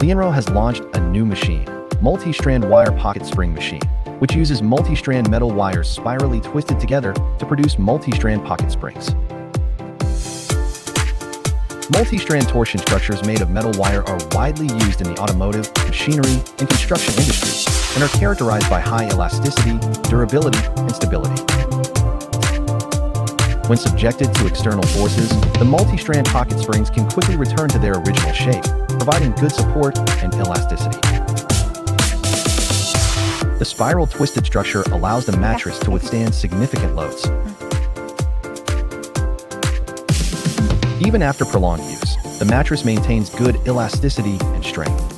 Lienro has launched a new machine, Multi-Strand Wire Pocket Spring Machine, which uses multi-strand metal wires spirally twisted together to produce multi-strand pocket springs. Multi-strand torsion structures made of metal wire are widely used in the automotive, machinery, and construction industries, and are characterized by high elasticity, durability, and stability. When subjected to external forces, the multi-strand pocket springs can quickly return to their original shape, providing good support and elasticity. The spiral twisted structure allows the mattress to withstand significant loads. Even after prolonged use, the mattress maintains good elasticity and strength.